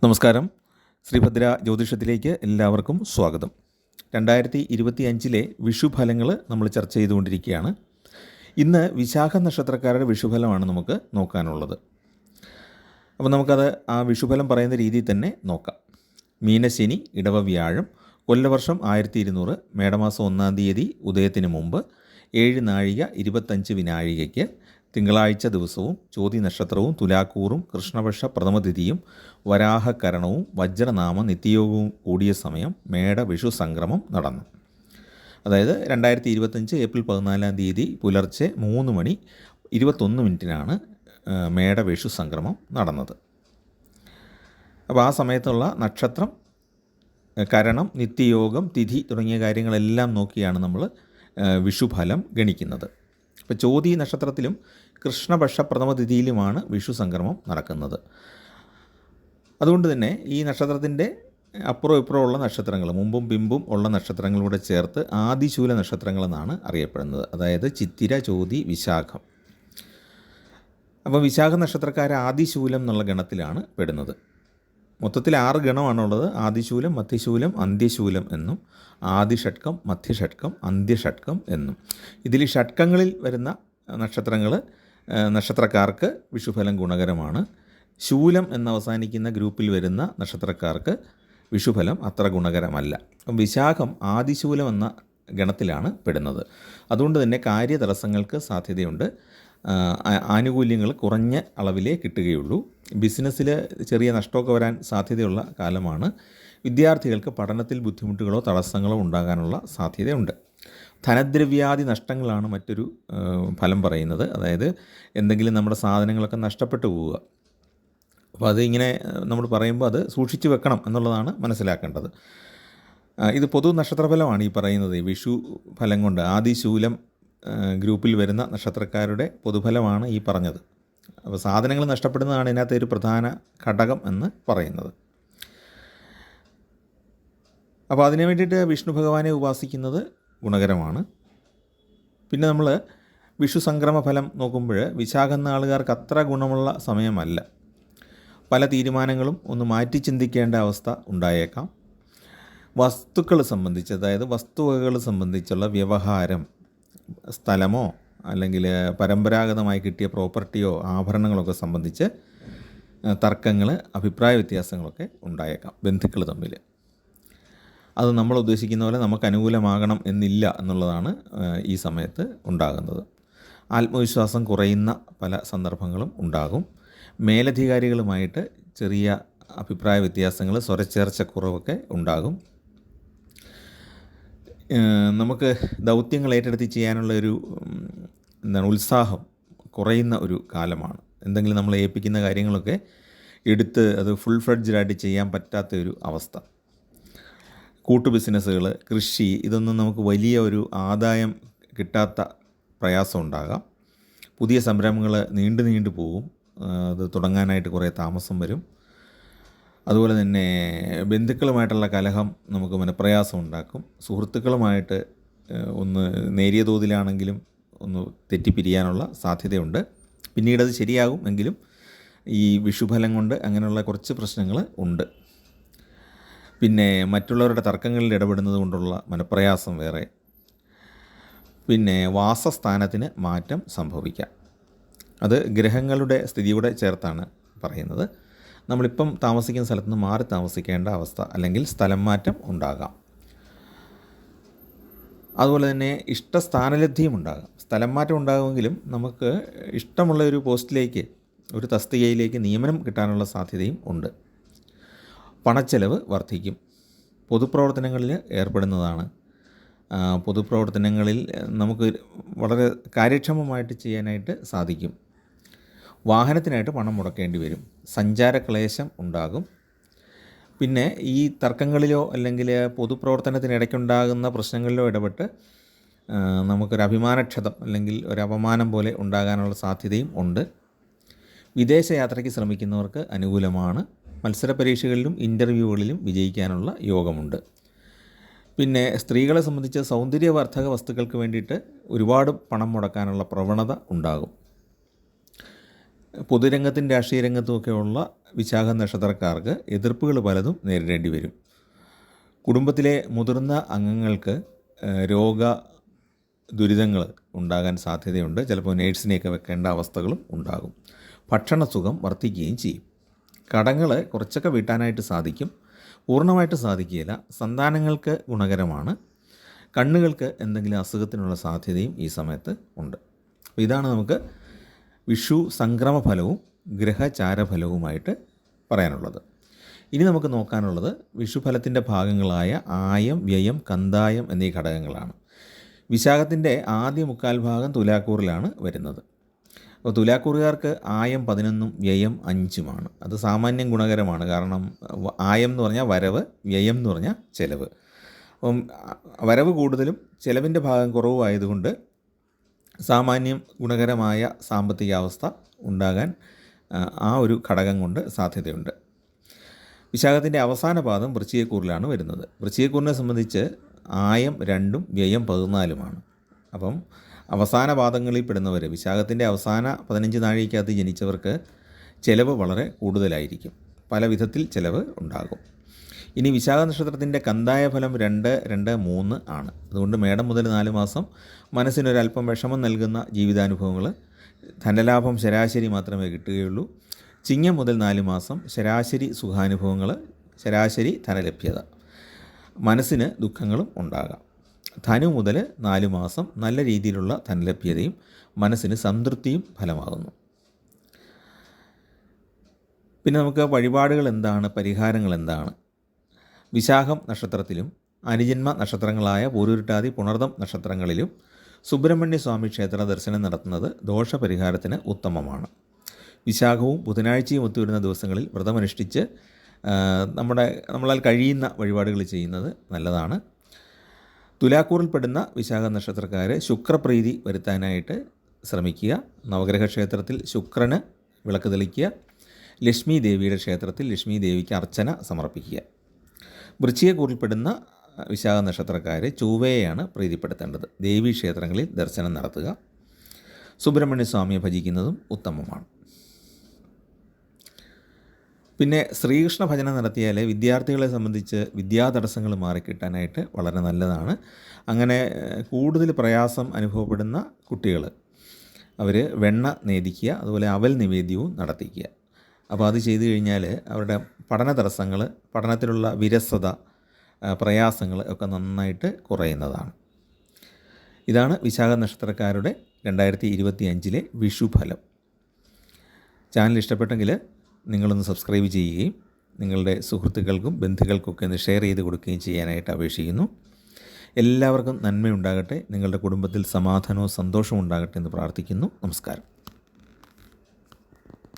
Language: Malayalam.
നമസ്കാരം. ശ്രീഭദ്ര ജ്യോതിഷത്തിലേക്ക് എല്ലാവർക്കും സ്വാഗതം. 2025 വിഷുഫലങ്ങൾ നമ്മൾ ചർച്ച ചെയ്തുകൊണ്ടിരിക്കുകയാണ്. ഇന്ന് വിശാഖ നക്ഷത്രക്കാരുടെ വിഷുഫലമാണ് നമുക്ക് നോക്കാനുള്ളത്. അപ്പോൾ നമുക്കത് ആ വിഷുഫലം പറയുന്ന രീതിയിൽ തന്നെ നോക്കാം. മീനശനി, ഇടവ വ്യാഴം, കൊല്ലവർഷം 1200, മേടമാസം 1-ാം തീയതി ഉദയത്തിന് മുമ്പ് 7:25 വിനാഴികയ്ക്ക് തിങ്കളാഴ്ച ദിവസവും ചോതി നക്ഷത്രവും തുലാക്കൂറും കൃഷ്ണപക്ഷ പ്രഥമതിഥിയും വരാഹകരണവും വജ്രനാമ നിത്യയോഗവും കൂടിയ സമയം മേട വിഷു സംക്രമം നടന്നു. അതായത് 2025 ഏപ്രിൽ 14-ാം തീയതി പുലർച്ചെ 3:21 മേട വിഷു സംക്രമം നടന്നത്. അപ്പോൾ ആ സമയത്തുള്ള നക്ഷത്രം, കരണം, നിത്യയോഗം, തിഥി തുടങ്ങിയ കാര്യങ്ങളെല്ലാം നോക്കിയാണ് നമ്മൾ വിഷുഫലം ഗണിക്കുന്നത്. ഇപ്പോൾ ചോതി നക്ഷത്രത്തിലും കൃഷ്ണപക്ഷ പ്രഥമതിഥിയിലുമാണ് വിഷു സംക്രമം നടക്കുന്നത്. അതുകൊണ്ട് തന്നെ ഈ നക്ഷത്രത്തിൻ്റെ അപ്പുറം ഇപ്പുറം ഉള്ള നക്ഷത്രങ്ങൾ, മുമ്പും പിമ്പും ഉള്ള നക്ഷത്രങ്ങളൂടെ ചേർത്ത് ആദിശൂല നക്ഷത്രങ്ങളെന്നാണ് അറിയപ്പെടുന്നത്. അതായത് ചിത്തിര, ചോതി, വിശാഖം. അപ്പോൾ വിശാഖ നക്ഷത്രക്കാർ ആദിശൂലം എന്നുള്ള ഗണത്തിലാണ് പെടുന്നത്. മൊത്തത്തിൽ 6 ഗണമാണുള്ളത്. ആദിശൂലം, മധ്യശൂലം, അന്ത്യശൂലം എന്നും ആദിഷട്കം, മധ്യഷട്കം, അന്ത്യഷട്കം എന്നും. ഇതിൽ ഷട്കങ്ങളിൽ വരുന്ന നക്ഷത്രക്കാർക്ക് വിഷുഫലം ഗുണകരമാണ്. ശൂലം എന്നവസാനിക്കുന്ന ഗ്രൂപ്പിൽ വരുന്ന നക്ഷത്രക്കാർക്ക് വിഷുഫലം അത്ര ഗുണകരമല്ല. വിശാഖം ആദിശൂലം എന്ന ഗണത്തിലാണ് പെടുന്നത്. അതുകൊണ്ട് തന്നെ കാര്യതടസ്സങ്ങൾക്ക് സാധ്യതയുണ്ട്. ആനുകൂല്യങ്ങൾ കുറഞ്ഞ അളവിലേ കിട്ടുകയുള്ളൂ. ബിസിനസ്സിൽ ചെറിയ നഷ്ടമൊക്കെ വരാൻ സാധ്യതയുള്ള കാലമാണ്. വിദ്യാർത്ഥികൾക്ക് പഠനത്തിൽ ബുദ്ധിമുട്ടുകളോ തടസ്സങ്ങളോ ഉണ്ടാകാനുള്ള സാധ്യതയുണ്ട്. ധനദ്രവ്യാദി നഷ്ടങ്ങളാണ് മറ്റൊരു ഫലം പറയുന്നത്. അതായത് എന്തെങ്കിലും നമ്മുടെ സാധനങ്ങളൊക്കെ നഷ്ടപ്പെട്ടു പോവുക. അപ്പോൾ അതിങ്ങനെ നമ്മൾ പറയുമ്പോൾ അത് സൂക്ഷിച്ചു വെക്കണം എന്നുള്ളതാണ് മനസ്സിലാക്കേണ്ടത്. ഇത് പൊതു നക്ഷത്രഫലമാണ് ഈ പറയുന്നത്. വിഷു ഫലം കൊണ്ട് ആദിശൂലം ഗ്രൂപ്പിൽ വരുന്ന നക്ഷത്രക്കാരുടെ പൊതുഫലമാണ് ഈ പറഞ്ഞത്. അപ്പോൾ സാധനങ്ങൾ നഷ്ടപ്പെടുന്നതാണ് ഇതിനകത്ത് ഒരു പ്രധാന ഘടകം എന്ന് പറയുന്നത്. അപ്പോൾ അതിനു വേണ്ടിയിട്ട് വിഷ്ണു ഭഗവാനെ ഉപാസിക്കുന്നത് ഗുണകരമാണ്. പിന്നെ നമ്മൾ വിഷു സംക്രമ ഫലം നോക്കുമ്പോൾ വിശാഖ നാളുകാർക്ക് അത്ര ഗുണമുള്ള സമയമല്ല. പല തീരുമാനങ്ങളും ഒന്ന് മാറ്റി ചിന്തിക്കേണ്ട അവസ്ഥ ഉണ്ടായേക്കാം. വസ്തുക്കൾ സംബന്ധിച്ച്, അതായത് വസ്തുവകകൾ സംബന്ധിച്ചുള്ള വ്യവഹാരം, സ്ഥലമോ അല്ലെങ്കിൽ പരമ്പരാഗതമായി കിട്ടിയ പ്രോപ്പർട്ടിയോ ആഭരണങ്ങളൊക്കെ സംബന്ധിച്ച് തർക്കങ്ങൾ, അഭിപ്രായ വ്യത്യാസങ്ങളൊക്കെ ഉണ്ടായേക്കാം ബന്ധുക്കൾ തമ്മിൽ. അത് നമ്മൾ ഉദ്ദേശിക്കുന്ന പോലെ നമുക്ക് അനുകൂലമാകണം എന്നില്ല എന്നുള്ളതാണ് ഈ സമയത്ത് ഉണ്ടാകുന്നത്. ആത്മവിശ്വാസം കുറയുന്ന പല സന്ദർഭങ്ങളും ഉണ്ടാകും. മേലധികാരികളുമായിട്ട് ചെറിയ അഭിപ്രായ വ്യത്യാസങ്ങൾ, സ്വരച്ചേർച്ചക്കുറവൊക്കെ ഉണ്ടാകും. നമുക്ക് ദൗത്യങ്ങൾ ഏറ്റെടുത്ത് ചെയ്യാനുള്ള ഒരു ഉത്സാഹം കുറയുന്ന ഒരു കാലമാണ്. എന്തെങ്കിലും നമ്മൾ ഏൽപ്പിക്കുന്ന കാര്യങ്ങളൊക്കെ എടുത്ത് അത് ഫുൾ ഫ്ലെഡ്ജായിട്ട് ചെയ്യാൻ പറ്റാത്ത ഒരു അവസ്ഥ. കൂട്ടു ബിസിനസ്സുകൾ, കൃഷി, ഇതൊന്നും നമുക്ക് വലിയ ഒരു ആദായം കിട്ടാത്ത പ്രയാസം ഉണ്ടാകാം. പുതിയ സംരംഭങ്ങൾ നീണ്ടു പോകും. അത് തുടങ്ങാനായിട്ട് കുറേ താമസം വരും. അതുപോലെ തന്നെ ബന്ധുക്കളുമായിട്ടുള്ള കലഹം നമുക്ക് മനപ്രയാസം ഉണ്ടാക്കും. സുഹൃത്തുക്കളുമായിട്ട് ഒന്ന് നേരിയ തോതിലാണെങ്കിലും ഒന്ന് തെറ്റിപ്പിരിയാനുള്ള സാധ്യതയുണ്ട്. പിന്നീടത് ശരിയാകും. എങ്കിലും ഈ വിഷുഫലം കൊണ്ട് അങ്ങനെയുള്ള കുറച്ച് പ്രശ്നങ്ങൾ ഉണ്ട്. പിന്നെ മറ്റുള്ളവരുടെ തർക്കങ്ങളിൽ ഇടപെടുന്നത് കൊണ്ടുള്ള മനപ്രയാസം വേറെ. പിന്നെ വാസസ്ഥാനത്തിന് മാറ്റം സംഭവിക്കാം. അത് ഗ്രഹങ്ങളുടെ സ്ഥിതിയോടെ ചേർത്താണ് പറയുന്നത്. നമ്മളിപ്പം താമസിക്കുന്ന സ്ഥലത്ത് നിന്ന് മാറി താമസിക്കേണ്ട അവസ്ഥ അല്ലെങ്കിൽ സ്ഥലം മാറ്റം ഉണ്ടാകാം. അതുപോലെ തന്നെ ഇഷ്ടസ്ഥാനലബ്ധിയും ഉണ്ടാകാം. സ്ഥലം മാറ്റം ഉണ്ടാകുമെങ്കിലും നമുക്ക് ഇഷ്ടമുള്ള ഒരു പോസ്റ്റിലേക്ക്, ഒരു തസ്തികയിലേക്ക് നിയമനം കിട്ടാനുള്ള സാധ്യതയും ഉണ്ട്. പണച്ചെലവ് വർദ്ധിക്കും. പൊതുപ്രവർത്തനങ്ങളിൽ ഏർപ്പെടുന്നതാണ്. പൊതുപ്രവർത്തനങ്ങളിൽ നമുക്ക് വളരെ കാര്യക്ഷമമായിട്ട് ചെയ്യാനായിട്ട് സാധിക്കും. വാഹനത്തിനായിട്ട് പണം മുടക്കേണ്ടി വരും. സഞ്ചാരക്ലേശം ഉണ്ടാകും. പിന്നെ ഈ തർക്കങ്ങളിലോ അല്ലെങ്കിൽ പൊതുപ്രവർത്തനത്തിനിടയ്ക്കുണ്ടാകുന്ന പ്രശ്നങ്ങളിലോ ഇടപെട്ട് നമുക്കൊരു അഭിമാനക്ഷതം അല്ലെങ്കിൽ ഒരു അപമാനം പോലെ ഉണ്ടാകാനുള്ള സാധ്യതയും ഉണ്ട്. വിദേശയാത്രയ്ക്ക് ശ്രമിക്കുന്നവർക്ക് അനുകൂലമാണ്. മത്സര പരീക്ഷകളിലും ഇൻ്റർവ്യൂകളിലും വിജയിക്കാനുള്ള യോഗമുണ്ട്. പിന്നെ സ്ത്രീകളെ സംബന്ധിച്ച് സൗന്ദര്യവർദ്ധക വസ്തുക്കൾക്ക് വേണ്ടിയിട്ട് ഒരുപാട് പണം മുടക്കാനുള്ള പ്രവണത ഉണ്ടാകും. പൊതുരംഗത്തും രാഷ്ട്രീയ രംഗത്തുമൊക്കെയുള്ള വിശാഖ നക്ഷത്രക്കാർക്ക് എതിർപ്പുകൾ പലതും നേരിടേണ്ടി വരും. കുടുംബത്തിലെ മുതിർന്ന അംഗങ്ങൾക്ക് രോഗ ദുരിതങ്ങൾ ഉണ്ടാകാൻ സാധ്യതയുണ്ട്. ചിലപ്പോൾ നേഴ്സിനെയൊക്കെ വെക്കേണ്ട അവസ്ഥകളും ഉണ്ടാകും. ഭക്ഷണസുഖം വർദ്ധിക്കുകയും ചെയ്യും. കടങ്ങൾ കുറച്ചൊക്കെ വീട്ടാനായിട്ട് സാധിക്കും, പൂർണ്ണമായിട്ട് സാധിക്കുകയില്ല. സന്താനങ്ങൾക്ക് ഗുണകരമാണ്. കണ്ണുകൾക്ക് എന്തെങ്കിലും അസുഖത്തിനുള്ള സാധ്യതയും ഈ സമയത്ത് ഉണ്ട്. അപ്പോൾ ഇതാണ് നമുക്ക് വിഷു സംക്രമഫലവും ഗ്രഹചാരഫലവുമായിട്ട് പറയാനുള്ളത്. ഇനി നമുക്ക് നോക്കാനുള്ളത് വിഷുഫലത്തിൻ്റെ ഭാഗങ്ങളായ ആയം, വ്യയം, കന്തായം എന്നീ ഘടകങ്ങളാണ്. വിശാഖത്തിൻ്റെ ആദ്യ മുക്കാൽ ഭാഗം തുലാക്കൂറിലാണ് വരുന്നത്. അപ്പോൾ തുലാക്കൂറുകാർക്ക് ആയം 11ഉം വ്യയം 5ഉമാണ്. അത് സാമാന്യം ഗുണകരമാണ്. കാരണം ആയം എന്ന് പറഞ്ഞാൽ വരവ്, വ്യയം എന്ന് പറഞ്ഞാൽ ചെലവ്. അപ്പം വരവ് കൂടുതലും ചെലവിൻ്റെ ഭാഗം കുറവുമായതുകൊണ്ട് സാമാന്യം ഗുണകരമായ സാമ്പത്തികാവസ്ഥ ഉണ്ടാകാൻ ആ ഒരു ഘടകം കൊണ്ട് സാധ്യതയുണ്ട്. വിശാഖത്തിൻ്റെ അവസാന പാദം വൃശ്ചികക്കൂറിലാണ് വരുന്നത്. വൃശ്ചികക്കൂറിനെ സംബന്ധിച്ച് ആയം 2ഉം വ്യയം 14ഉമാണ്. അപ്പം അവസാന പാദങ്ങളിൽ പെടുന്നവർ, വിശാഖത്തിൻ്റെ അവസാന 15 നാഴികയ്ക്കകത്ത് ജനിച്ചവർക്ക് ചിലവ് വളരെ കൂടുതലായിരിക്കും. പല വിധത്തിൽ ചിലവ് ഉണ്ടാകും. ഇനി വിശാഖ നക്ഷത്രത്തിൻ്റെ കന്തായ ഫലം 2, 2, 3 ആണ്. അതുകൊണ്ട് മേടം മുതൽ 4 മാസം മനസ്സിനൊരല്പം വിഷമം നൽകുന്ന ജീവിതാനുഭവങ്ങൾ, ധനലാഭം ശരാശരി മാത്രമേ കിട്ടുകയുള്ളൂ. ചിങ്ങം മുതൽ 4 മാസം ശരാശരി സുഖാനുഭവങ്ങൾ, ശരാശരി ധനലഭ്യത, മനസ്സിന് ദുഃഖങ്ങളും ഉണ്ടാകാം. ധനു മുതൽ 4 മാസം നല്ല രീതിയിലുള്ള ധനലഭ്യതയും മനസ്സിന് സംതൃപ്തിയും ഫലമാകുന്നു. പിന്നെ നമുക്ക് വഴിപാടുകൾ എന്താണ്, പരിഹാരങ്ങൾ എന്താണ്? വിശാഖം നക്ഷത്രത്തിലും അനുജന്മ നക്ഷത്രങ്ങളായ പൂരുരുട്ടാതി, പുണർദം നക്ഷത്രങ്ങളിലും സുബ്രഹ്മണ്യ സ്വാമി ക്ഷേത്ര ദർശനം നടത്തുന്നത് ദോഷപരിഹാരത്തിന് ഉത്തമമാണ്. വിശാഖവും ബുധനാഴ്ചയും ഒത്തുവരുന്ന ദിവസങ്ങളിൽ വ്രതമനുഷ്ഠിച്ച് നമ്മളാൽ കഴിയുന്ന വഴിപാടുകൾ ചെയ്യുന്നത് നല്ലതാണ്. തുലാക്കൂറിൽപ്പെടുന്ന വിശാഖ നക്ഷത്രക്കാർ ശുക്രപ്രീതി വരുത്താനായിട്ട് ശ്രമിക്കുക. നവഗ്രഹ ക്ഷേത്രത്തിൽ ശുക്രന് വിളക്ക് തെളിക്കുക. ലക്ഷ്മി ദേവിയുടെ ക്ഷേത്രത്തിൽ ലക്ഷ്മി ദേവിക്ക് അർച്ചന സമർപ്പിക്കുക. വൃശ്ചികക്കൂറിൽപ്പെടുന്ന വിശാഖ നക്ഷത്രക്കാർ ചൊവ്വയെയാണ് പ്രീതിപ്പെടുത്തേണ്ടത്. ദേവീ ക്ഷേത്രങ്ങളിൽ ദർശനം നടത്തുക. സുബ്രഹ്മണ്യ സ്വാമിയെ ഭജിക്കുന്നതും ഉത്തമമാണ്. പിന്നെ ശ്രീകൃഷ്ണ ഭജനം നടത്തിയാൽ വിദ്യാർത്ഥികളെ സംബന്ധിച്ച് വിദ്യാതടസ്സങ്ങൾ മാറിക്കിട്ടാനായിട്ട് വളരെ നല്ലതാണ്. അങ്ങനെ കൂടുതൽ പ്രയാസം അനുഭവപ്പെടുന്ന കുട്ടികൾ അവർ വെണ്ണ നേദിക്കുക, അതുപോലെ അവൽ നിവേദ്യവും നടത്തിക്കുക. അപ്പോൾ അത് ചെയ്തു കഴിഞ്ഞാൽ അവരുടെ പഠന തടസ്സങ്ങൾ, പഠനത്തിലുള്ള വിരസത, പ്രയാസങ്ങൾ ഒക്കെ നന്നായിട്ട് കുറയുന്നതാണ്. ഇതാണ് വിശാഖ നക്ഷത്രക്കാരുടെ 2025 വിഷുഫലം. ചാനൽ ഇഷ്ടപ്പെട്ടെങ്കിൽ നിങ്ങളൊന്ന് സബ്സ്ക്രൈബ് ചെയ്യുകയും നിങ്ങളുടെ സുഹൃത്തുക്കൾക്കും ബന്ധുക്കൾക്കൊക്കെ ഒന്ന് ഷെയർ ചെയ്ത് കൊടുക്കുകയും ചെയ്യാനായിട്ട് അപേക്ഷിക്കുന്നു. എല്ലാവർക്കും നന്മയുണ്ടാകട്ടെ, നിങ്ങളുടെ കുടുംബത്തിൽ സമാധാനവും സന്തോഷവും ഉണ്ടാകട്ടെ എന്ന് പ്രാർത്ഥിക്കുന്നു. നമസ്കാരം.